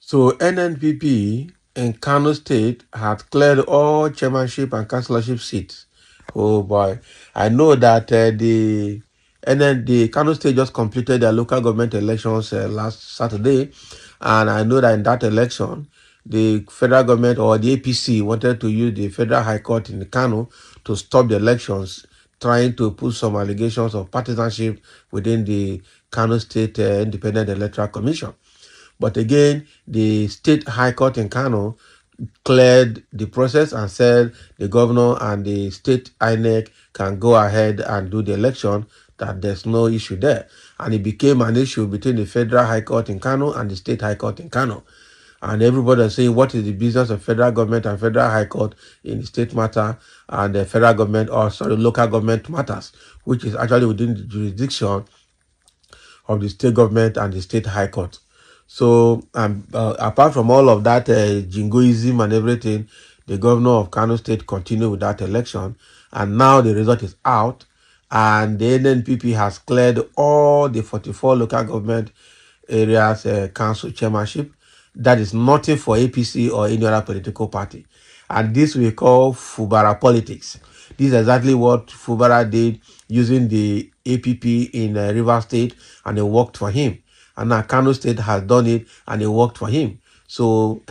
So Nnpp in Kano State had cleared all chairmanship and councillorship seats. Oh boy, I know that the Kano State just completed their local government elections last Saturday, and I know that in that election, the federal government or the APC wanted to use the Federal High Court in Kano to stop the elections, trying to put some allegations of partisanship within the Kano State Independent Electoral Commission. But again, the State High Court in Kano cleared the process and said the governor and the state INEC can go ahead and do the election, that there's no issue there. And it became an issue between the Federal High Court in Kano and the State High Court in Kano. And everybody is saying, what is the business of federal government and Federal High Court in the state matter and the federal government, or sorry, local government matters, which is actually within the jurisdiction of the state government and the State High Court. So apart from all of that jingoism and everything, the governor of Kano State continued with that election, and now the result is out, and the Nnpp has cleared all the 44 local government areas council chairmanship. That is nothing for APC or any other political party, and this we call Fubara politics. This is exactly what Fubara did using the APP in River State, and it worked for him. And now Kano State has done it, and it worked for him. So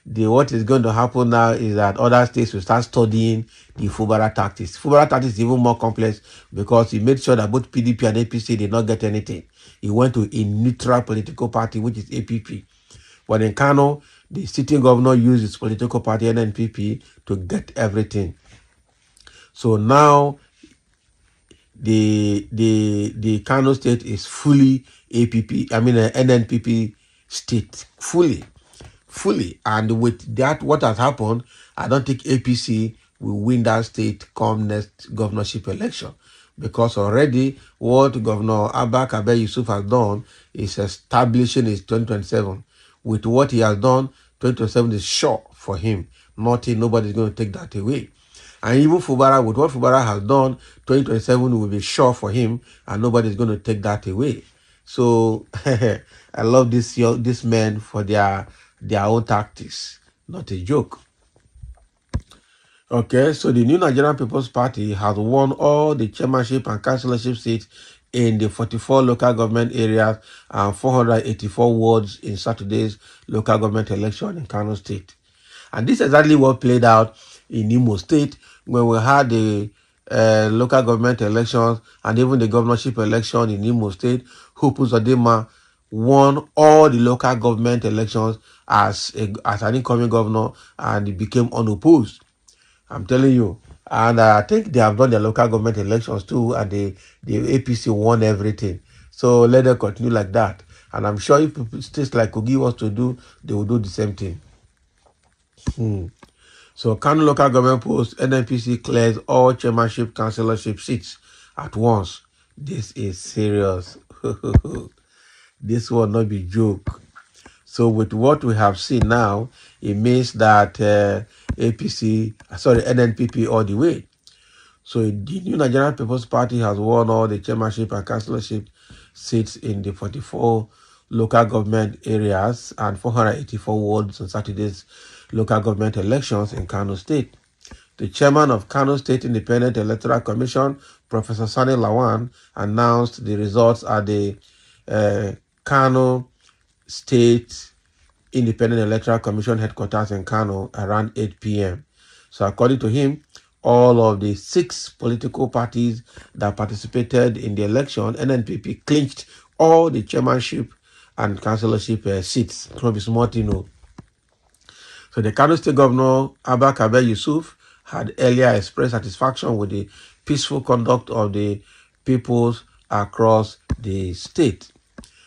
what is going to happen now is that other states will start studying the Fubara tactics. Fubara tactics is even more complex because he made sure that both PDP and APC did not get anything. He went to a neutral political party, which is APP. But in Kano, the sitting governor used his political party, Nnpp, to get everything. So now the Kano State is fully Nnpp state, fully. And with that, what has happened, I don't think APC will win that state come next governorship election, because already what Governor Abba Yusuf has done is establishing his 2027. With what he has done, 2027 is sure for him. Nobody's going to take that away. And even Fubara, with what Fubara has done, 2027 will be sure for him, and nobody's going to take that away. So I love this men for their own tactics. Not a joke. Okay, so the New Nigerian People's Party has won all the chairmanship and councillorship seats in the 44 local government areas and 484 wards in Saturday's local government election in Kano State. And this is exactly what played out in Imo State when we had the local government elections and even the governorship election in Imo State. Hope Uzodinma won all the local government elections as an incoming governor, and he became unopposed. I'm telling you. And I think they have done their local government elections too, and the APC won everything. So let them continue like that. And I'm sure if states like Kogi wants to do, they will do the same thing. So Kano local government post, NNPC clears all chairmanship, councillorship seats at once. This is serious. This will not be joke. So with what we have seen now, it means that NNPP all the way. So the New Nigerian People's Party has won all the chairmanship and councillorship seats in the 44 local government areas and 484 wards on Saturday's local government elections in Kano State. The chairman of Kano State Independent Electoral Commission, Professor Sani Lawan, announced the results at the Kano State Independent Electoral Commission headquarters in Kano around 8 p.m. So according to him, all of the 6 political parties that participated in the election, NNPP clinched all the chairmanship and councillorship seats. So the Kano State Governor Abba Yusuf had earlier expressed satisfaction with the peaceful conduct of the peoples across the state.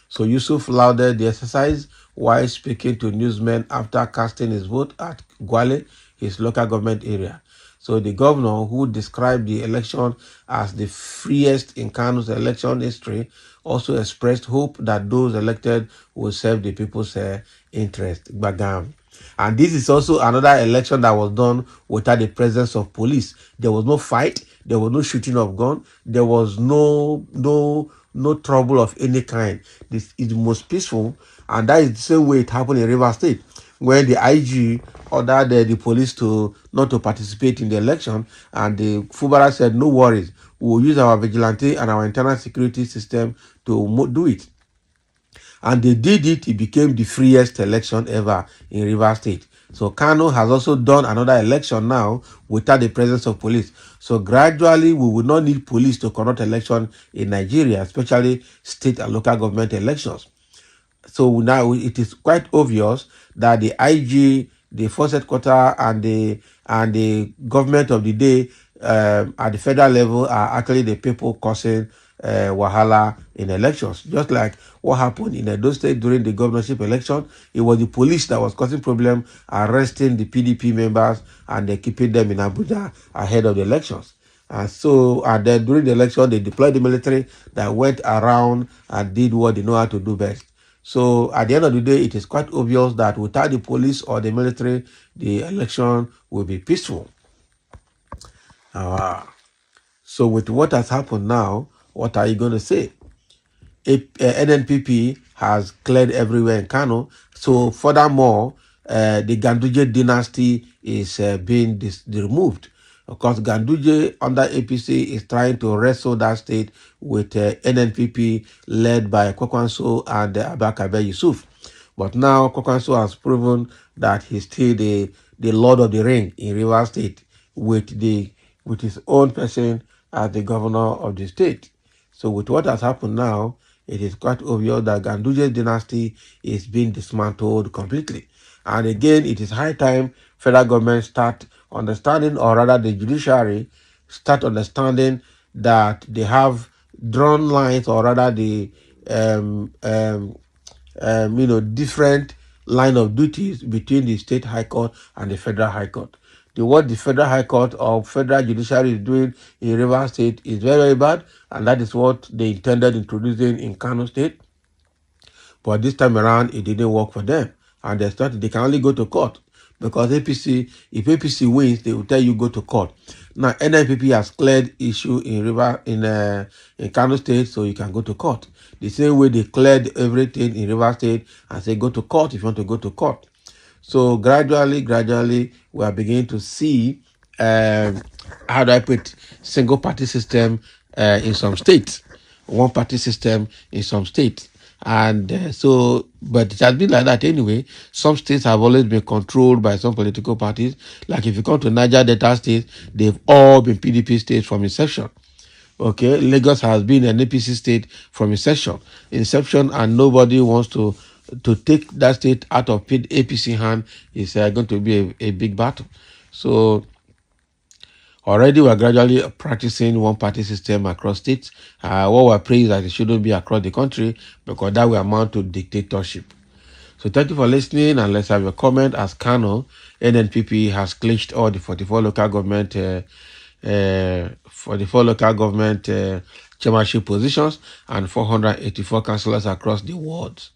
So Yusuf lauded the exercise while speaking to newsmen after casting his vote at Gwale, his local government area. So the governor, who described the election as the freest in Kano's election history, also expressed hope that those elected will serve the people's interest. Bagam. And this is also another election that was done without the presence of police. There was no fight. There was no shooting of gun. There was no trouble of any kind. This is the most peaceful, And that is the same way it happened in Rivers State, when the IG ordered the police to not to participate in the election, and the Fubara said, no worries, we will use our vigilante and our internal security system to do it. And they did it. It became the freest election ever in Rivers State. So Kano has also done another election now without the presence of police. So gradually, we will not need police to conduct election in Nigeria, especially state and local government elections. So now it is quite obvious that the IG, the force headquarters, and the government of the day at the federal level are actually the people causing wahala in elections. Just like what happened in Edo State during the governorship election, it was the police that was causing problem, arresting the PDP members and keeping them in Abuja ahead of the elections. And then during the election, they deployed the military that went around and did what they know how to do best. So at the end of the day, it is quite obvious that without the police or the military, the election will be peaceful. So with what has happened now, what are you going to say? Nnpp has cleared everywhere in Kano. So furthermore, the Ganduje dynasty is being removed. Of course, Ganduje under APC is trying to wrestle that state with Nnpp led by Kwakwanso and Abakabe Yusuf. But now Kwakwanso has proven that he's still the Lord of the Ring in Rivers State with his own person as the governor of the state. So with what has happened now, it is quite obvious that Ganduje's dynasty is being dismantled completely. And again, it is high time federal government start understanding, or rather the judiciary start understanding that they have drawn lines, or rather the different line of duties between the state high court and the federal high court. What the federal high court or federal judiciary is doing in Rivers State is very, very bad, and that is what they intended introducing in Kano State. But this time around, it didn't work for them, and they can only go to court, because if APC wins, they will tell you go to court. Now Nnpp has cleared issue in Kano State, so you can go to court. The same way they cleared everything in Rivers State and say go to court if you want to go to court. So gradually, we are beginning to see, how do I put, single party system in some states, one party system in some states. And but it has been like that anyway. Some states have always been controlled by some political parties. Like if you come to Niger Delta State, they've all been PDP states from inception. Okay, Lagos has been an APC state from inception, and nobody wants to take that state out of APC hand. Is going to be a big battle. So already we're gradually practicing one-party system across states. What we're praying is that it shouldn't be across the country, because that will amount to dictatorship. So thank you for listening, and let's have your comment. As Kano, Nnpp has clinched all the 44 local government chairmanship positions and 484 councillors across the wards.